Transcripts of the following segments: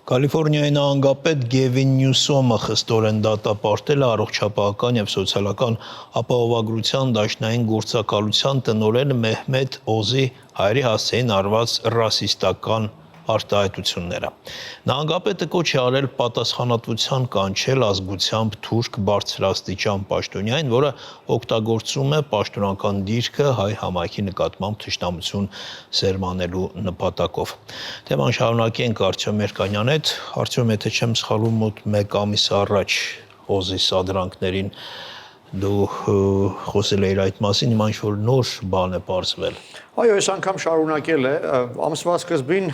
Կալիֆորնիայի նահանգապետ Գևին Նյուսոմը խստորեն դատապարտել է առողջապահական և սոցիալական ապահովագրության դաշնային գործակալության տնօրեն Մեհմեդ Օզի հայերի հասցեին արված ռասիստական արտահայտությունները։ Նահանգապետը կոչ է արել պատասխանատվության կանչել ազգությամբ թուրք բարձրաստիճան պաշտոնյային, որը օգտագործում է պաշտոնական դիրքը հայ համայնքի նկատմամբ թշնամություն սերմանելու նպատակով։ Թեման շարունակենք Արտյոմ Երկանյանի հետ։ Արտյոմ, եթե չեմ սխալվում, մոտ 1 ամիս առաջ Օզի սադրանքներին դու խոսել էիր այդ մասին, հիմա ինչ-որ նոր բան է պարզվել։ Այո, այս անգամ շարունակել է, ամսվա սկզբին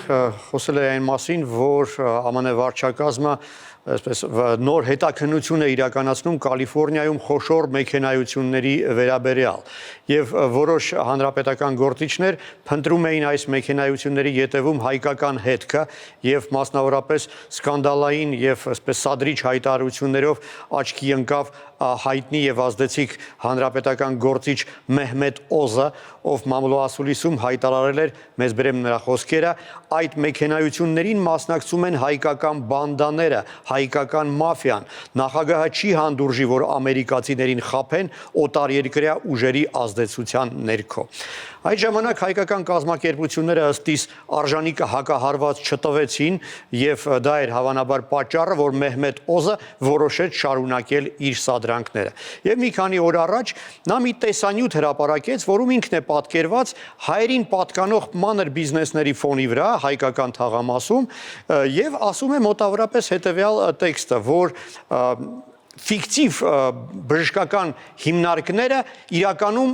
խոսել է այն մասին, որ ԱՄՆ վարչակազմը նոր հետաքննություն է իրականացնում Կալիֆորնիայում խոշոր մեքենայությունների վերաբերյալ եւ որոշ հանրապետական գործիչներ փնտրում էին այս մեքենայությունների ետևում հայկական հետքը եւ մասնավորապես սկանդալային եւ այսպես սադրիչ հայտարարություններով աչքի ընկավ հայտնի եւ ազդեցիկ հանրապետական գործիչ Մեհմեդ Օզը, ով մամլոասուլիսում հայտարարել էր, մեզ բերեմ նրա խոսքերը, այդ մեքենայություններին մասնակցում են հայկական բանդաները, հայկական մաֆիան, նախագահը չի հանդուրժի, որ ամերիկացիներին խաբեն օտարերկրյա ուժերի ազդեցության ներքո։ Այդ ժամանակ հայկական կազմակերպությունները ըստ իս արժանիկը հակահարված չտվեցին եւ դա էր հավանաբար պատճառը, որ Մեհմեդ Օզը որոշեց շարունակել իր սադրանքները։ Եվ մի քանի օր առաջ նա մի տեսանյութ հրապարակեց, որում ինքն է պատկերված հայերին պատկանող մանր բիզնեսների ֆոնի վրա հայկական թաղամասում եւ ասում է մոտավորապես հետեւյալ տեքստը, որ ֆիկտիվ բժշկական հիմնարկները իրականում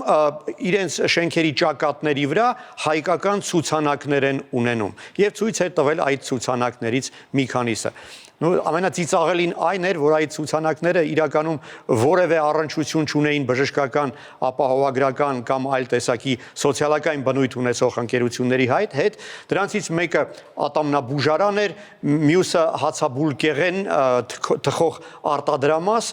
իրենց շենքերի ճակատների վրա հայկական ցուցանակներ են ունենում եւ ցույց է տվել այդ ցուցանակներից մի քանիսը։ Ամենածիծաղելին այն էր, որ այդ ցուցանակները իրականում որևէ առնչություն չունեին բժշկական, ապահովագրական կամ այլ տեսակի սոցիալական բնույթ ունեցող ընկերությունների հետ, դրանցից մեկը ատամնաբուժարան էր, մյուսը հացաբուլկեղեն թխող արտադրամաս,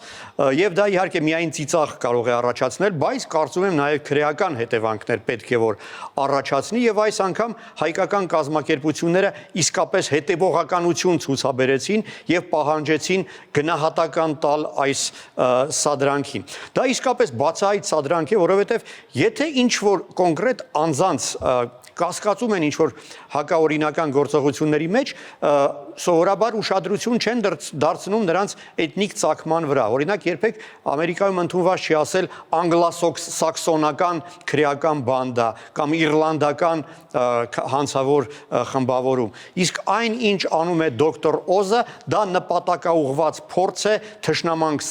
եւ դա իհարկե միայն ծիծաղ կարող է առաջացնել, բայց կարծում եմ նաեւ քրեական հետևանքներ պետք է որ առաջացնի եւ այս անգամ հայկական կազմակերպությունները իսկապես հետեւողականություն ցուցաբերեցին եւ պահանջեցին գնահատական տալ այս սադրանքին։ Դա իսկապես բացահայտ սադրանք է, որովհետեւ եթե ինչ-որ կոնկրետ անձանց կասկածում են ինչ-որ հակաօրինական գործողությունների մեջ, սովորաբար ուշադրություն չեն դարձնում նրանց էթնիկ ծագման վրա։ Օրինակ, երբեք Ամերիկայում ընդունված չի ասել անգլոսաքսոնական քրեական բանդա կամ իռլանդական հանցավոր խմբավորում։ Իսկ այն, ինչ անում է դոկտոր Օզը, դա նպատակաուղղված փորձ է թշնամանք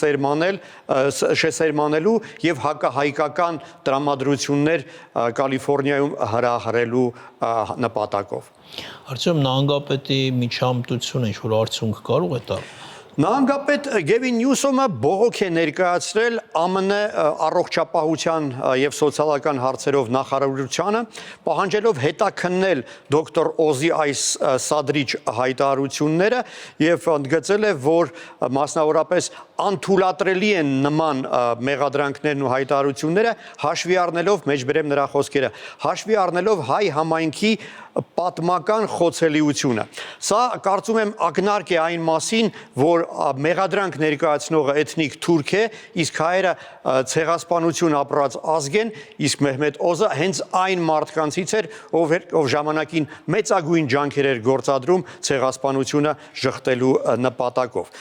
սերմանելու եւ հակահայկական տրամադրություններ Կալիֆորնիայում հրահրելու նպատակով։ Արտյոմ, նահանգապետի միջամտությունը ինչ-որ արդյունք կարող է տալ։ Նահանգապետ Գևին Նյուսոմը բողոք է ներկայացրել ԱՄՆ առողջապահության եւ սոցիալական հարցերով նախարարությանը, պահանջելով հետաքննել դոկտոր Օզի այս սադրիչ հայտարարությունները եւ ընդգծել է, որ մասնավորապես անթույլատրելի են նման մեղադրանքներն ու հայտարարությունները, հաշվի առնելով, մեջբերեմ նրա խոսքերը, հաշվի առնելով հայ համայնքի պատմական խոցելիությունը։ Սա կարծում եմ ակնարկ է այն մասին, որ մեղադրանք ներկայացնողը էթնիկ թուրք է, իսկ հայերը ցեղասպանություն ապրած ազգ են, իսկ Մեհմեդ Օզը հենց այն մարդկանցից էր, ով ժամանակին մեծագույն ջանքեր էր գործադրում ցեղասպանությունը ժխտելու նպատակով։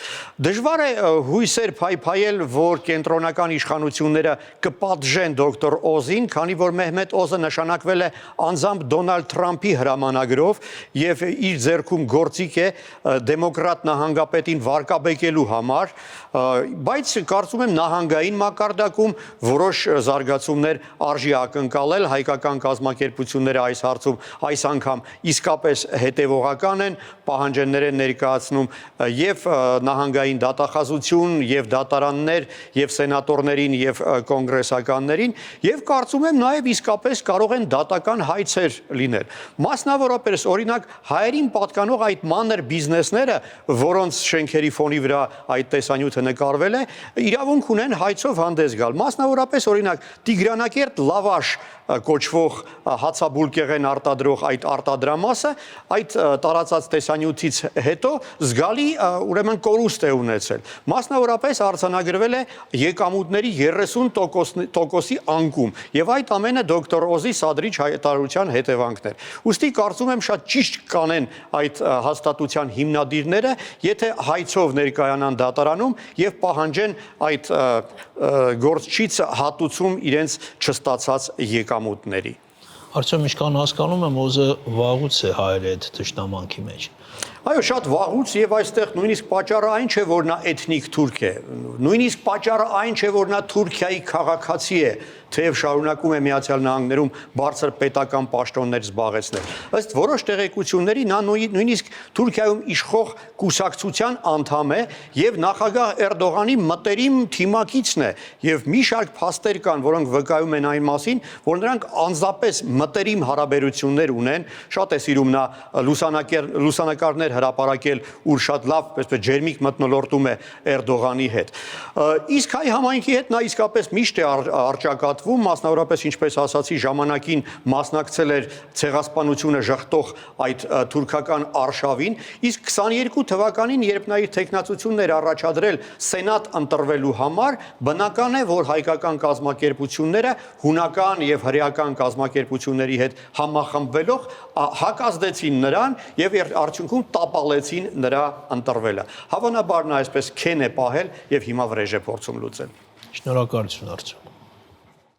Դժվար է հույսեր փայփայել, որ կենտրոնական իշխանությունները կպատժեն դոկտոր Օզին, քանի որ Մեհմեդ Օզը նշանակվել է անձամբ Դոնալդ Թրամփի հրամանագրով եւ իր ձեռքում գործիք է դեմոկրատ նահանգապետին վարկաբեկելու համար, բայց կարծում եմ նահանգային մակարդակում որոշ զարգացումներ արժի ակնկալել, հայկական կազմակերպությունները այս հարցում այս անգամ իսկապես հետևողական են, պահանջներ են ներկայացնում եւ նահանգային դատախազություն եւ դատարաններ եւ սենատորներին եւ կոնգրեսականներին եւ կարծում եմ նաեւ իսկապես կարող են դատական հայցեր լինել։ Մասնավորապես օրինակ հայերին պատկանող այդ մանր բիզնեսները, որոնց շենքերի ֆոնի վրա այդ տեսանյութը նկարվել է, իրավունք ունեն հայցով հանդես գալ։ Մասնավորապես օրինակ Տիգրանակերտ լավաշ կոչվող հացաբուլկեղեն արտադրող այդ արտադրամասը այդ տարածած տեսանյութից հետո զգալի ուրեմն կորուստ է ունեցել։ Մասնավորապես արձանագրվել է եկամուտների 30%-ի անկում եւ այդ ամենը դոկտոր Օզի Սադրիչ հայտարարության հետևանքներ։ Ուստի կարծում եմ շատ ճիշտ կանեն այդ հաստատության հիմնադիրները, եթե հայցով ներկայանան դատարանում եւ պահանջեն այդ գործչից հատուցում իրենց չստացած եկամուտների։ Արդյոք ինչքան հասկանում եմ, Օզը վաղուց է հայերի հետ թշնամանքի մեջ։ Այո, շատ վաղուց եւ այստեղ նույնիսկ պատճառը այն չէ, որ նա էթնիկ թուրք է, նույնիսկ պատճառը այն չէ, որ նա Թուրքիայի քաղաքացի է, թեև շարունակում է Միացյալ Նահանգներում բարձր պետական պաշտոններ զբաղեցնել։ Ըստ որոշ տեղեկությունների նա նույնիսկ Թուրքիայում իշխող կուսակցության անդամ է եւ նախագահ Էրդողանի մտերիմ թիմակիցն է եւ մի շարք փաստեր կան, որոնք վկայում են այն մասին, որ նրանք անձնապես մտերիմ հարաբերություններ ունեն, շատ է սիրում նա լուսանկարներ հրապարակել, ուր շատ լավ, այսպես ջերմիկ մթնոլորտում է Էրդողանի հետ։ Իսկ հայ համայնքի հետ նա իսկապես միշտ է արճակատվում, մասնավորապես ինչպես ասացի, ժամանակին մասնակցել էր ցեղասպանությունը ժխտող այդ թուրքական արշավին, իսկ 22 թվականին, երբ նա իր թեկնածությունն էր առաջադրել սենատ ընտրվելու համար, բնական է, որ հայկական կազմակերպությունները հունական եւ հրեական կազմակերպությունների հետ համախմբվելով հակազդեցին նրան եւ արդյունքում տապալեցին նրա ընտրվելը։ Հավանաբար նա այսպես քեն է պահել եւ հիմա վրեժ է փորձում լուծել։ Շնորհակալություն, Արծու։